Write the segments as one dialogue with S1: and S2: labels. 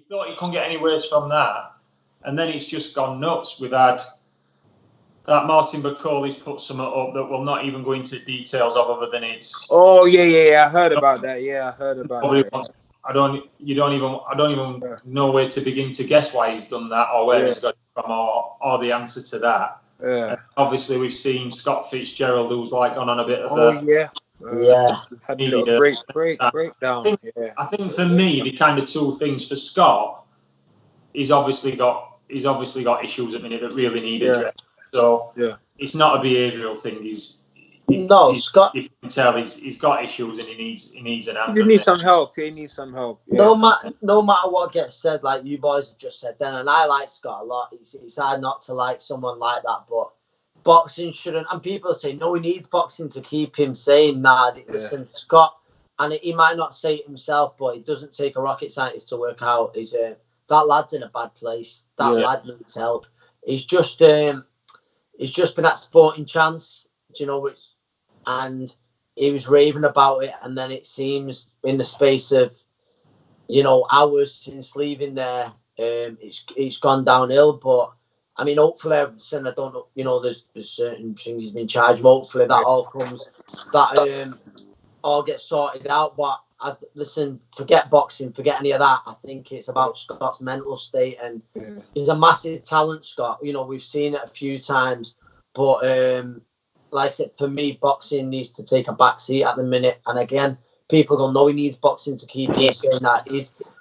S1: you thought you couldn't get any worse from that, and then it's just gone nuts. We've had that Martin Bacoli's put something up that we'll not even go into details of, other than it's.
S2: Oh yeah. I heard about that. Yeah, I heard about that.
S1: I don't even know where to begin to guess why he's done that, or where he's got it from, or the answer to that.
S2: Yeah.
S1: Obviously, we've seen Scott Fitzgerald, who's like gone on a bit of
S2: had a little breakdown.
S1: I think for me, the kind of two things for Scott, he's obviously got issues at the minute that really need addressed. So it's not a behavioural thing.
S3: Scott.
S1: You can tell he's got issues and he needs an answer.
S2: He needs some help. Yeah.
S3: No matter what gets said, like you boys have just said then, and I like Scott a lot. It's hard not to like someone like that, but boxing shouldn't. And people say no, he needs boxing to keep him sane. Nah, listen, Scott, and he might not say it himself, but it doesn't take a rocket scientist to work out. That lad's in a bad place. That lad needs help. He's just been at Sporting Chance, and he was raving about it, and then it seems in the space of hours since leaving there, it's gone downhill. But I mean, hopefully, I don't know, there's certain things he's been charged. Hopefully, that all comes, that all gets sorted out. But listen, forget boxing, forget any of that. I think it's about Scott's mental state, and he's a massive talent, Scott. We've seen it a few times, but like I said, for me, boxing needs to take a back seat at the minute. And again, people don't know he needs boxing to keep him saying that.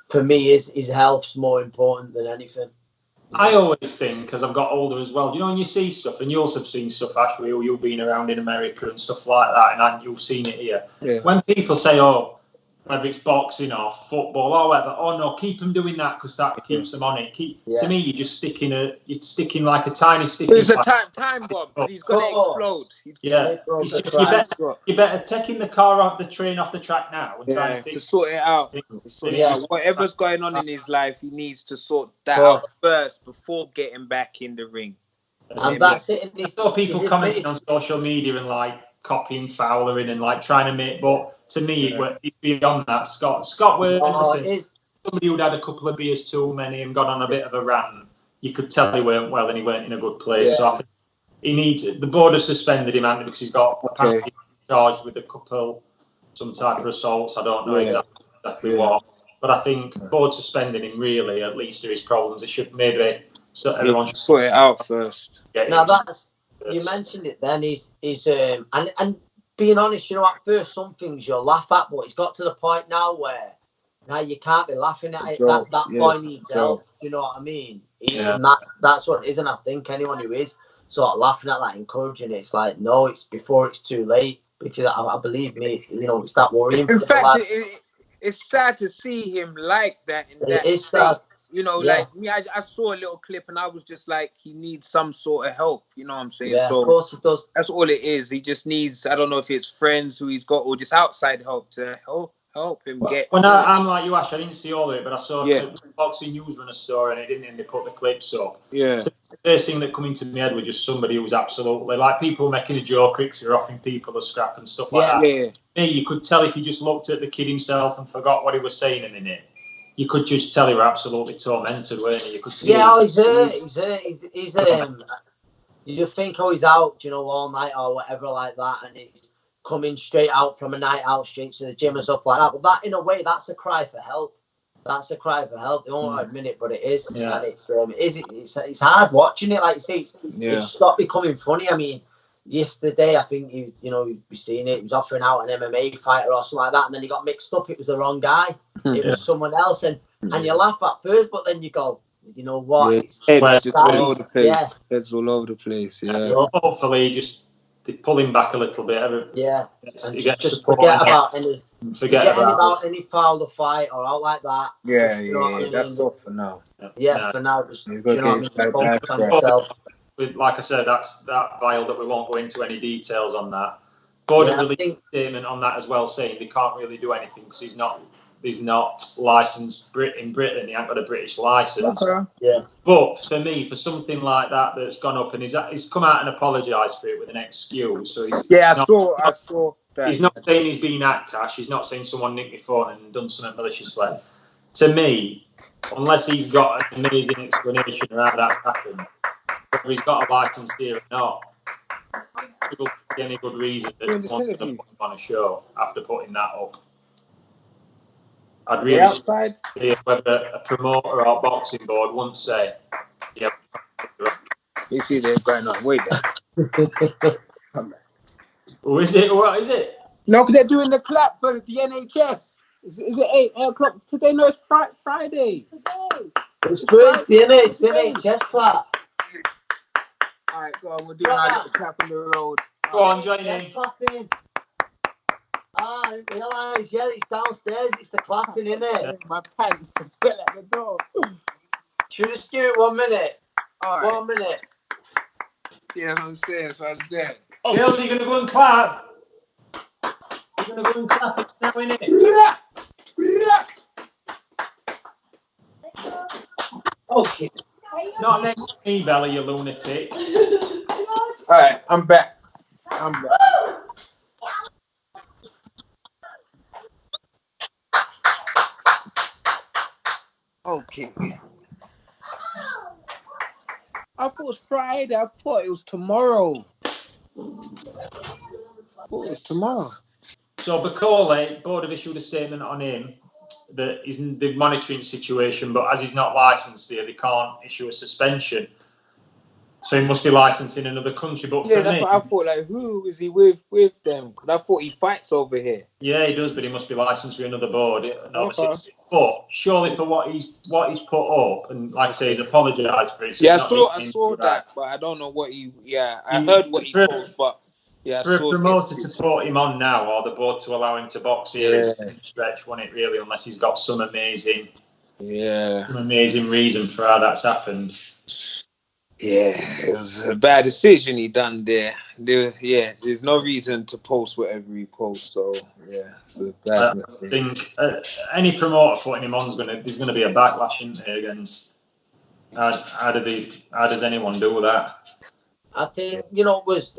S3: For me, his health's more important than anything.
S1: I always think, because I've got older as well, when you see stuff, and you also have seen stuff, Ashley, you've been around in America and stuff like that, and you've seen it here. Yeah. When people say, whether it's boxing or football or whatever, no, keep them doing that because that keeps them on it. To me, you're just sticking like a tiny stick.
S2: It's a time bomb, but he's going to explode.
S1: You better taking the car off the train off the track now and try and
S2: to sort it out. Whatever's going on in his life, he needs to sort that out first before getting back in the ring.
S3: And that's it.
S1: I saw people commenting on social media and like copying Fowler in and like trying to make, but to me, it's beyond that. Scott somebody who'd had a couple of beers too many and gone on a bit of a rant. You could tell he weren't well and he weren't in a good place. So I think he needs. The board has suspended him because he's got apparently charged with some type of assaults. I don't know exactly what, but I think the board suspending him really, at least to his problems. It should maybe everyone should
S2: sort it out first.
S3: Now you mentioned it. Then he's and being honest, at first some things you'll laugh at, but it's got to the point now where you can't be laughing at it. That boy needs help. Do you know what I mean? And that's what it is. And I think anyone who is sort of laughing at that, encouraging it, it's like, no, it's before it's too late. Because I believe me, it's that worrying.
S2: In fact, it's sad to see him like that.
S3: It is sad.
S2: Like me, I saw a little clip and I was just like, he needs some sort of help. You know what I'm saying?
S3: Yeah,
S2: so
S3: of course it does.
S2: That's all it is. He just needs, I don't know if it's friends who he's got or just outside help to help him get.
S1: When I'm like you, Ash, I didn't see all of it, but I saw Boxing News run a story and it didn't, and they put the clips up.
S2: Yeah.
S1: So the first thing that come into my head was just somebody who was absolutely like people making a joke, who are offering people a scrap and stuff like that.
S2: Yeah.
S1: Hey, you could tell if you just looked at the kid himself and forgot what he was saying a minute. You could just tell he were absolutely tormented, weren't you? You could see.
S3: Yeah, he's hurt. He's you think, he's out, all night or whatever like that, and he's coming straight out from a night out, straight to the gym and stuff like that. But that, in a way, that's a cry for help. That's a cry for help. They won't admit it, but it is.
S1: Yeah.
S3: And it's hard watching it. Like you say, it's stopped becoming funny. I mean, yesterday, I think you've seen it. He was offering out an MMA fighter or something like that, and then he got mixed up. It was the wrong guy. It was someone else, and you laugh at first, but then you go, you know what?
S2: Heads all over the place. Yeah. Heads all over the place. Yeah.
S1: Hopefully, just pull him back a little bit.
S3: Yeah.
S1: He gets
S3: just
S1: support.
S3: Forget about any foul the fight or out like that.
S2: Yeah. That's all for now.
S3: Yeah, for now. Just focus on
S1: yourself. Like I said, that's that vial that we won't go into any details on that. Gordon released a statement on that as well, saying they can't really do anything because he's not licensed in Britain. He hasn't got a British license.
S3: Okay. Yeah.
S1: But for me, for something like that's gone up, and he's come out and apologised for it with an excuse. So
S2: I saw that.
S1: He's not saying he's been hacked, Ash. He's not saying someone nicked my phone and done something maliciously. to me, unless he's got an amazing explanation of how that's happened, whether he's got a license here or not, there will be any good reason that he wants to put him on a show after putting that up. I'd really see whether a promoter or boxing board wouldn't say, yeah.
S2: You see they're going on. Wait there.
S1: Oh, is it? What is it?
S2: No, because they're doing the clap for the NHS. Is it 8 o'clock today? No, it's Friday. Today.
S3: It's Thursday, isn't it? It's the NHS clap.
S2: All right, go on. We're doing our little clap on the road.
S1: Go on, join in.
S3: Clapping. Ah, I didn't realise. Yeah, it's downstairs. It's the clapping, isn't it?
S2: Yeah. My pants are still at the door.
S3: Should we just give it 1 minute?
S2: All right.
S3: 1 minute.
S2: Yeah, I'm saying, so I was there.
S1: Oh. Girls, are you going to go and clap? You're going to go and clap it now, innit?
S3: Okay.
S1: Not next to me, Bella, you lunatic.
S2: All right, I'm back. Okay. I thought it was Friday. I thought it was tomorrow.
S1: So Bacoli, Board have issued a statement on him that he's in the monitoring situation, but as he's not licensed here, they can't issue a suspension. So he must be licensed in another country. But
S2: yeah,
S1: for
S2: that's
S1: me,
S2: what I thought. Like, who is he with them? Because I thought he fights over here.
S1: Yeah, he does, but he must be licensed with another board. But surely for what he's put up, and like I say, he's apologised for it. So
S2: yeah, I saw that, but I don't know what he. Yeah, I heard what he posts, but yeah,
S1: for a promoter to put him on now, or the board to allow him to box here, it's a stretch, won't it? Really, unless he's got some amazing reason for how that's happened.
S2: Yeah, it was a bad decision he done there. There's no reason to post whatever he posts. So yeah, it's a bad
S1: I think any promoter putting him on there's gonna be a backlash in there against. How does anyone do that?
S3: I think was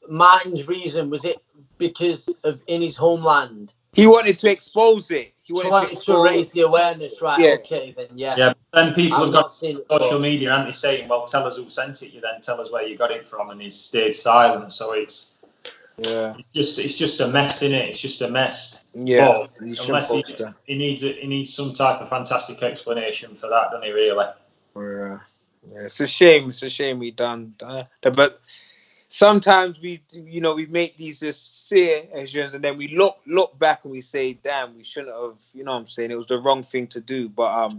S3: Martin's reason. Was it because of in his homeland?
S2: He wanted to expose it. He
S3: wanted to raise the awareness, right? Yeah. Okay, then
S1: Yeah, but then people have got social media, aren't they, saying, "Well, tell us who sent it. You then tell us where you got it from," and he's stayed silent. So it's just a mess, isn't it? It's just a mess.
S2: Yeah.
S1: But unless he needs some type of fantastic explanation for that, doesn't he? Really?
S2: Yeah. It's a shame. It's a shame we done that, but. Sometimes we make these decisions and then we look back and we say, damn, we shouldn't have, you know what I'm saying? It was the wrong thing to do. But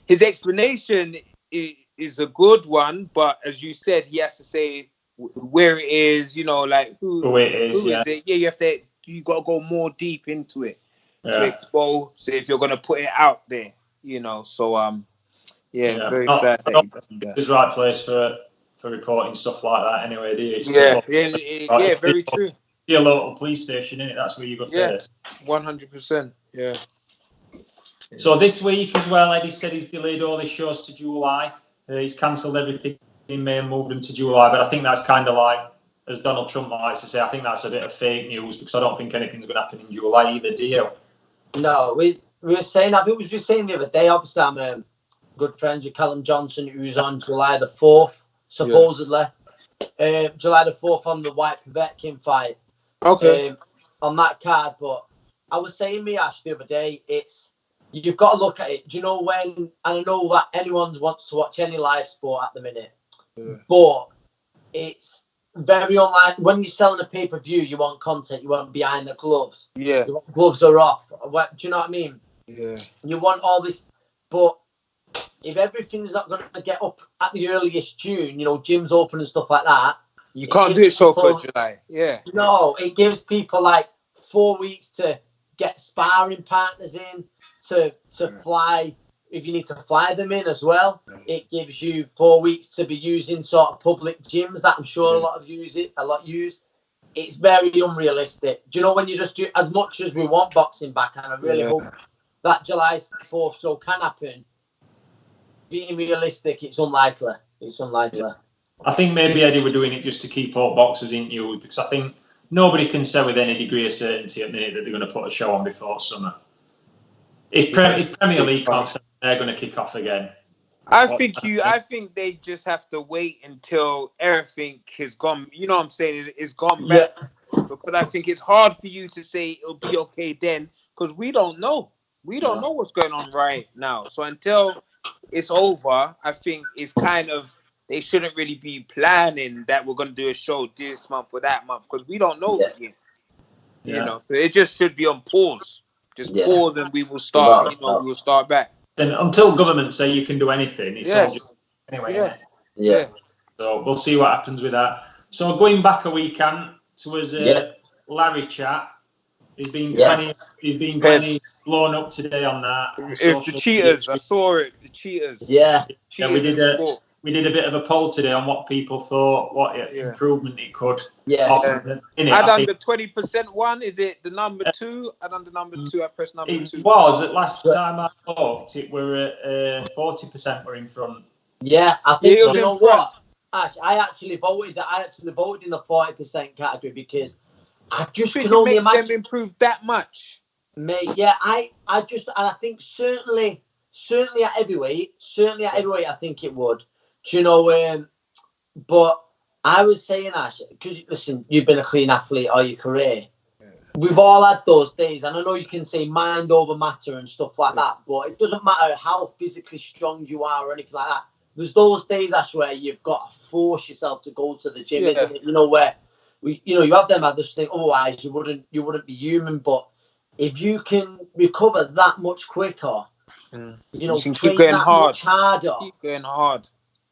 S2: his explanation is a good one. But as you said, he has to say where it is, like who it is. Yeah, you got to go more deep into it to expose if you're going to put it out there, So, very sad.
S1: It's the right place for reporting stuff like that anyway, do you?
S2: It's very true.
S1: See a local police station, innit? That's where you go first.
S2: 100%. Yeah.
S1: So this week as well, Eddie said he's delayed all his shows to July. He's cancelled everything in May and moved them to July. But I think that's kind of like, as Donald Trump likes to say, I think that's a bit of fake news because I don't think anything's going to happen in July either, do you?
S3: No, we were saying, I think we were saying the other day, obviously I'm good friends with Callum Johnson, who's on July the 4th. Supposedly, July the 4th on the White Povetkin fight.
S2: Okay.
S3: On that card, but I was saying, Ash, the other day, you've got to look at it. Do you know when? And I know that anyone wants to watch any live sport at the minute, but it's very unlike when you're selling a pay-per-view. You want content. You want behind the gloves.
S2: Yeah.
S3: You want gloves are off. Do you know what I mean?
S2: Yeah.
S3: You want all this, but. If everything's not going to get up at the earliest June, gyms open and stuff like that.
S2: You can't do it so for July. Yeah.
S3: No, it gives people like 4 weeks to get sparring partners in, to fly, if you need to fly them in as well. It gives you 4 weeks to be using sort of public gyms that I'm sure a lot use. It's very unrealistic. Do you know when you just do as much as we want boxing back, and I really hope that July 4th show can happen. Being realistic, it's unlikely.
S1: I think maybe Eddie were doing it just to keep all boxers in news because I think nobody can say with any degree of certainty at the minute that they're going to put a show on before summer. If Premier League kicks off, they're going to kick off again.
S2: I think they just have to wait until everything has gone. You know what I'm saying? It's gone back. Because I think it's hard for you to say it'll be okay then, because we don't know. We don't know what's going on right now. So until it's over, I think it's kind of, they shouldn't really be planning that we're going to do a show this month or that month, because we don't know yet. You know, so it just should be on pause. Just pause, and we will start. We will start back.
S1: And until government say you can do anything, it's all just anyway.
S3: Yeah.
S1: So we'll see what happens with that. So going back a weekend to his Larry chat, he's been plenty blown up today on that.
S2: It's the cheaters. I saw it. The cheaters.
S3: Yeah.
S1: We did a bit of a poll today on what people thought, what improvement it could offer.
S2: I done the 20% one. Is it the number 2? I done the number 2. I pressed number 2.
S1: It was. At last time I looked, it were at 40% were in front.
S3: Yeah, I think, you know what? Ash, I actually voted in the 40% category because I just can only imagine
S2: them improve that much.
S3: Mate, yeah, I think certainly at heavyweight, I think it would. Do you know? But I was saying, Ash, because listen, you've been a clean athlete all your career. Yeah. We've all had those days, and I know you can say mind over matter and stuff like that, but it doesn't matter how physically strong you are or anything like that. There's those days, Ash, where you've got to force yourself to go to the gym, isn't it? You know, where you have them. I just think otherwise you wouldn't be human. But if you can recover that much quicker, you can
S2: keep going hard.
S3: Much harder.
S2: Keep going hard.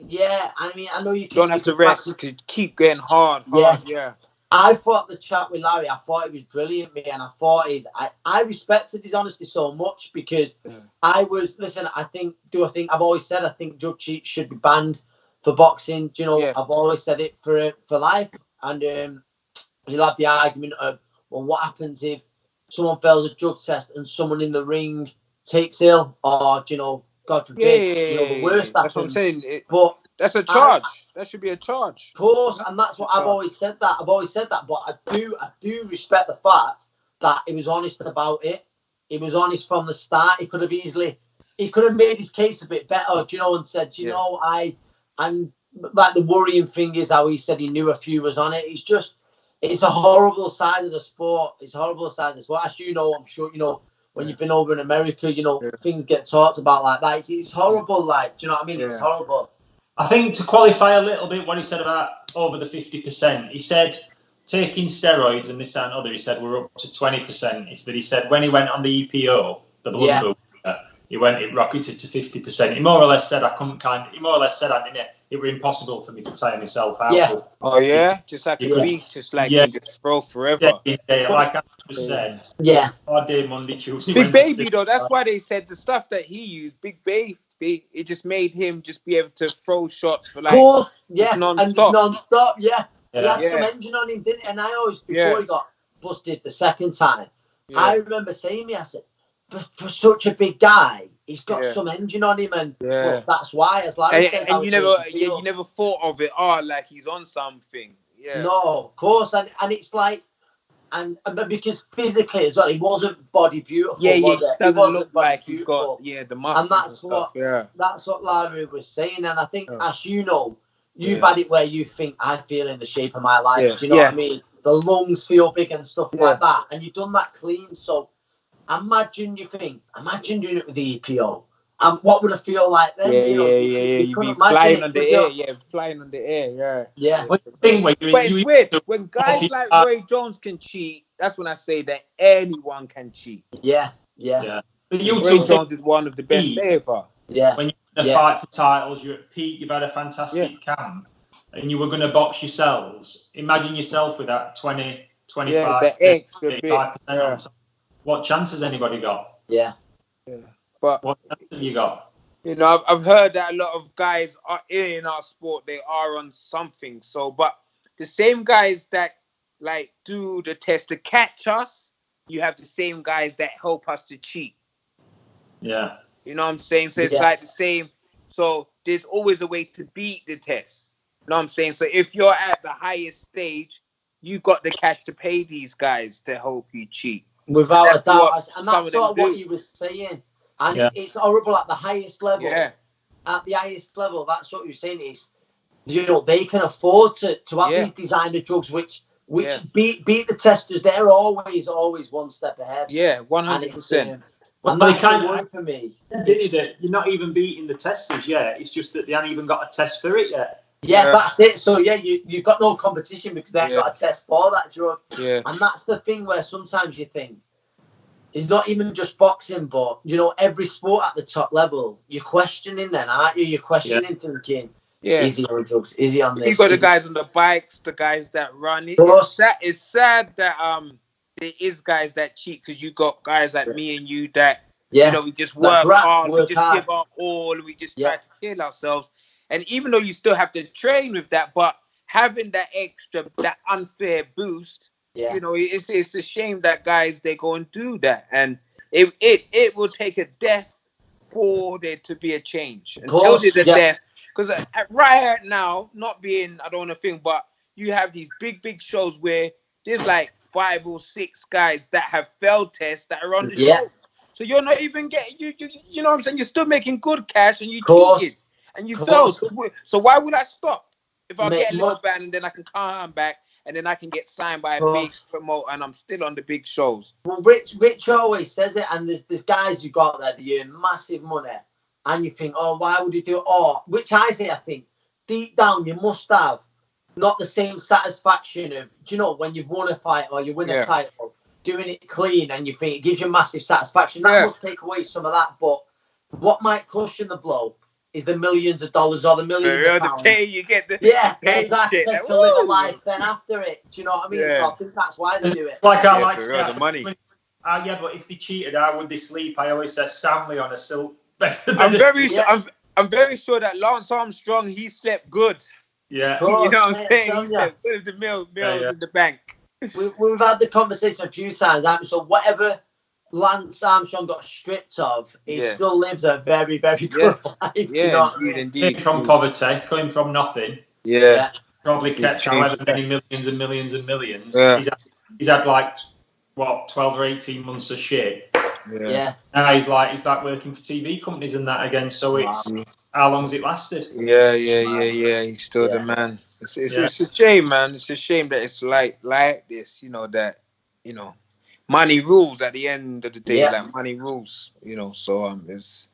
S3: Yeah, I mean, I know you
S2: don't have to rest. Keep going hard. Yeah.
S3: I thought the chat with Larry, I thought it was brilliant, man. And I thought I respected his honesty so much because I think drug cheats should be banned for boxing. Do you know, I've always said it for life. And you'll have the argument of, well, what happens if someone fails a drug test and someone in the ring takes ill, or, you know, God forbid, the worst happens.
S2: That's what I'm saying.
S3: But
S2: that's a charge. That should be a charge.
S3: Of course, and that's what I've always said that. But I do respect the fact that he was honest about it. He was honest from the start. He could have made his case a bit better, do you know, and said, you know, and like the worrying thing is how he said he knew a few was on it. It's a horrible side of the sport. As you know, I'm sure you know, when you've been over in America, you know, things get talked about like that. It's horrible, like, do you know what I mean? It's horrible.
S1: I think to qualify a little bit what he said about over the 50%, he said taking steroids and this and other, he said we're up to 20%. But he said when he went on the EPO, the blood booster, it rocketed to 50%. He more or less said it were impossible for me to tire myself out.
S3: Yeah.
S2: Oh yeah, just like a beast, just like you just throw forever.
S1: Yeah, like I just said.
S3: Yeah.
S1: All day, Monday, Tuesday.
S2: Big Baby though, that's why they said the stuff that he used, Big Baby, it just made him just be able to throw shots for like
S3: non-stop. Yeah. He had some engine on him, didn't he? And I always, before he got busted the second time, I remember saying I said, for such a big guy, he's got some engine on him, and that's why, as Larry said,
S2: and you never thought of it, like he's on something. Yeah.
S3: No, of course, and it's like, and because physically as well, he wasn't body beautiful.
S2: He doesn't look like he's got the muscles.
S3: And that's what Larry was saying, and I think, as you know, you've had it where you think I feel in the shape of my life. Do you know what I mean? The lungs feel big and stuff like that, and you've done that clean, so. Imagine doing it with the EPO. And what would it feel like then?
S2: You'd be flying on the air. Flying on the air,
S3: yeah.
S1: But
S2: it's weird. When guys like Roy Jones can cheat, that's when I say that anyone can cheat.
S3: Yeah.
S1: But
S2: Roy Jones is one of the best ever.
S3: Yeah.
S1: When you're in a fight for titles, you're at peak, you've had a fantastic camp, and you were going to box yourselves. Imagine yourself with that 20, 25, 35%. What chance has anybody got?
S3: Yeah.
S2: But
S1: what chance have you got?
S2: You know, I've heard that a lot of guys are in our sport. They are on something. So, but the same guys that like do the test to catch us, you have the same guys that help us to cheat.
S1: Yeah.
S2: You know what I'm saying? So it's like the same. So there's always a way to beat the test. You know what I'm saying? So if you're at the highest stage, you got the cash to pay these guys to help you cheat.
S3: Without a doubt, and that's sort of what you were saying. And it's horrible at the highest level.
S2: Yeah.
S3: At the highest level, that's what you're saying is, you know, they can afford to have these designer drugs which beat the testers. They're always one step ahead.
S2: Yeah, 100%.
S3: And that's kind of for me.
S1: You're not even beating the testers yet. It's just that they haven't even got a test for it yet.
S3: Yeah, that's it. So you've got no competition because they haven't got a test for that drug.
S2: Yeah.
S3: And that's the thing where sometimes you think it's not even just boxing, but you know, every sport at the top level, you're questioning then, aren't you? You're questioning, thinking, is he on drugs? Is he on this?
S2: You got the guys on the bikes, the guys that run. It's sad that there is guys that cheat, because you got guys like me and you that you know, we just work hard, we just give our all, we just try to kill ourselves. And even though you still have to train with that, but having that extra, that unfair boost, you know, it's a shame that guys, they go and do that. And it will take a death for there to be a change. Until there's a death. Because right now, not being, I don't want to think, but you have these big shows where there's like 5 or 6 guys that have failed tests that are on the show. So you're not even getting, you know what I'm saying? You're still making good cash and you cheated. And you failed. So why would I stop? If I get a little ban and then I can come back and then I can get signed by a big promoter and I'm still on the big shows.
S3: Well, Rich always says it, and there's guys you got there that earn massive money, and you think, oh, why would you do it? Or, which I say, I think, deep down, you must have not the same satisfaction of, do you know, when you've won a fight or you win a title, doing it clean, and you think it gives you massive satisfaction. That must take away some of that, but what might cushion the blow is the millions of dollars or the millions of pounds.
S2: The pay you get.
S3: Exactly. To live a life then after it. Do you know what I mean? So I think that's why they do it.
S1: Like I like
S2: the money.
S1: But if they cheated, how would they sleep? I always say soundly on a silk.
S2: I'm very sure that Lance Armstrong, he slept good.
S1: Yeah.
S3: Course,
S2: you know what I'm saying? He slept good. The millions in the bank.
S3: We've had the conversation a few times. So whatever Lance Armstrong got stripped of, he still lives a very, very good life.
S2: Yeah, indeed.
S1: From poverty, coming from nothing.
S2: Yeah.
S1: Probably kept however many millions and millions and millions. Yeah. He's had like, 12 or 18 months of shit.
S3: Yeah.
S1: Now he's back working for TV companies and that again. So it's how long's it lasted?
S2: Yeah. He's still the man. It's a shame, man. It's a shame that it's like this, you know, that, you know, money rules at the end of the day. Like money rules, you know. So it's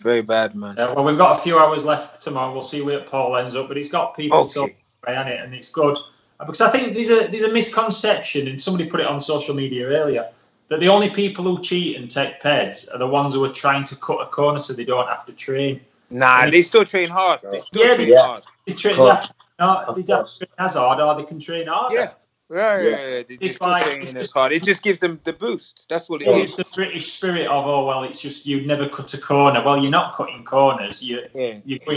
S2: very bad, man.
S1: Yeah, well, we've got a few hours left tomorrow. We'll see where Paul ends up, but it's got people talking about it, and it's good because I think there's a misconception, and somebody put it on social media earlier, that the only people who cheat and take peds are the ones who are trying to cut a corner so they don't have to train.
S2: Nah, they still train hard. They still train hard.
S1: They have to train as hard, or they can train harder.
S2: Yeah. It's hard. It just gives them the boost. That's what it is.
S1: It's the British spirit of, it's just you never cut a corner. Well, you're not cutting corners. You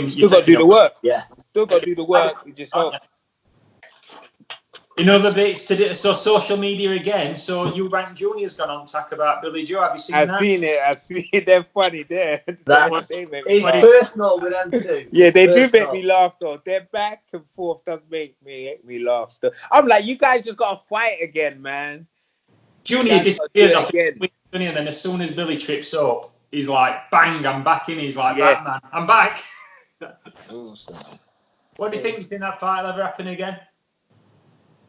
S2: still got to do the work.
S3: Yeah.
S2: Still got to do the work. You just hope.
S1: In other bits today, so social media again. So Eubank Jr.'s gone on talk about Billy Joe. Have you seen that?
S2: I've seen it. They're funny there.
S3: It's personal with them too.
S2: Yeah, they do make me laugh though. Their back and forth does make me laugh. So I'm like, you guys just got to fight again, man.
S1: Junior disappears off again, and then as soon as Billy trips up, he's like, bang, I'm back in. He's like, Batman, I'm back. What do you think? Do you think that fight will ever happen again?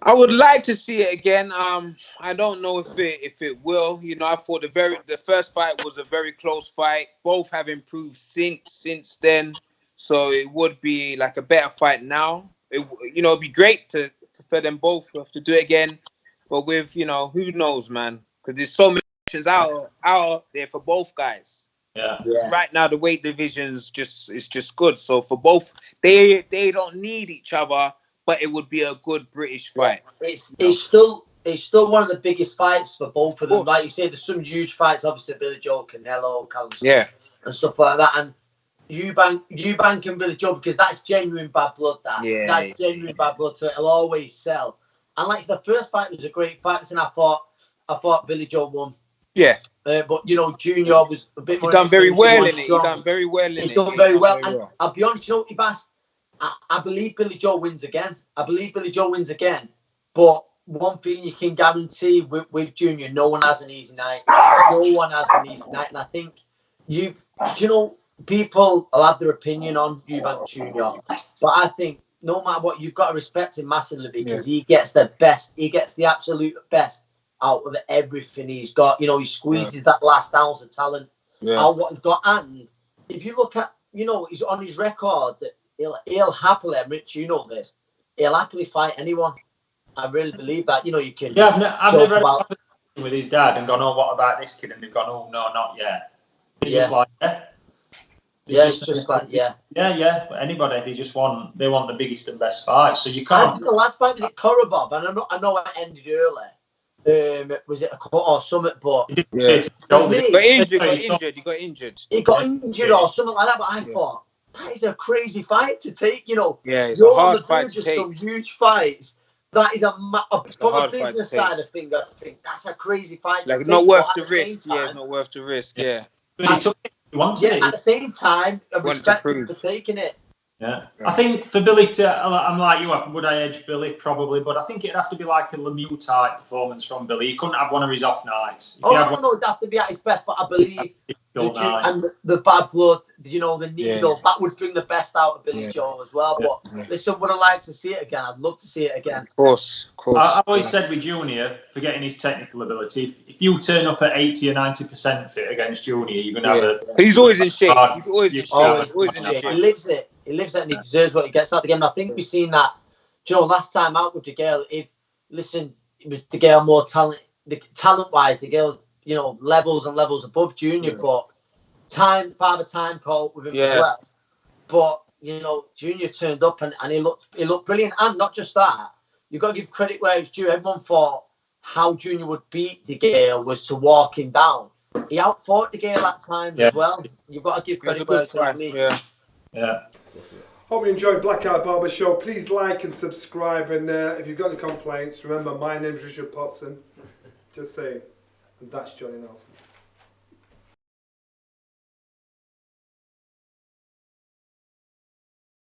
S2: I would like to see it again. I don't know if it will. You know, I thought the first fight was a very close fight. Both have improved since then, so it would be like a better fight now. It'd be great for them both to do it again. But with, you know, who knows, man? Because there's so many options out there for both guys.
S1: Yeah.
S2: Right now the weight division's just good. So for both, they don't need each other. But it would be a good British fight.
S3: It's still one of the biggest fights for both of them. Like you say, there's some huge fights, obviously Billy Joe, Canelo, and stuff like that. And Eubank and Billy Joe, because that's genuine bad blood. That's genuine bad blood. So it'll always sell. And like the first fight was a great fight, and I thought Billy Joe won.
S2: Yeah.
S3: But you know, Junior was a bit more.
S2: He done very well in it. He done very well in it.
S3: He done very well. And I'll be honest, you know, I believe Billy Joe wins again. But one thing you can guarantee with Junior, no one has an easy night. And I think do you know, people will have their opinion on Eubank Jr., but I think no matter what, you've got to respect him massively because he gets the best. He gets the absolute best out of everything he's got. You know, he squeezes that last ounce of talent out what he's got. And if you look at, you know, he's on his record that he'll happily, Rich, you know this, he'll happily fight anyone. I really believe that. You know, you can.
S1: Yeah, I've never had a conversation with his dad and gone, oh, what about this kid? And they've gone, oh, no, not yet. He's just like,
S3: it's just like,
S1: anybody. They want the biggest and best fight. So you can't.
S3: I think the last fight was at Korobov, and I know it ended early. Was it a cut or something? But
S2: he got injured.
S3: He got injured or something like that. But I thought that is a crazy fight to take. You know,
S2: it's a hard fight to take.
S3: Some huge fights. That is from a business side of things. I think that's a crazy fight.
S2: Like not worth the risk. It's not worth the risk. Yeah.
S1: But he took it. He wanted it.
S3: At the same time, I respect him for taking it.
S1: Yeah. I think for Billy I'm like you, would I edge Billy? Probably, but I think it'd have to be like a Lemieux type performance from Billy. He couldn't have one of his off nights.
S3: It'd have to be at his best, but I believe the bad blood, you know, the needle, that would bring the best out of Billy Joe as well. But listen, would I like to see it again? I'd love to see it again.
S2: Of course.
S1: I've always said with Junior, forgetting his technical ability, if you turn up at 80 or 90% fit against Junior, you're going to have a...
S2: He's always in shape. He's always in shape.
S3: He lives it. He lives it and he deserves what he gets out of the game. And I think we've seen that, you know, last time out with De Gale, it was De Gale more talent-wise, De Gale's, you know, levels and levels above Junior, but Father Time caught with him as well. But, you know, Junior turned up and he looked brilliant. And not just that, you've got to give credit where it's due. Everyone thought how Junior would beat De Gale was to walk him down. He outfought De Gale at times as well. You've got to give credit where it's due.
S1: Yeah.
S4: Hope you enjoyed Blackout Barber Show. Please like and subscribe. And if you've got any complaints, remember my name's Richard Poxon. Just saying. And that's Johnny Nelson.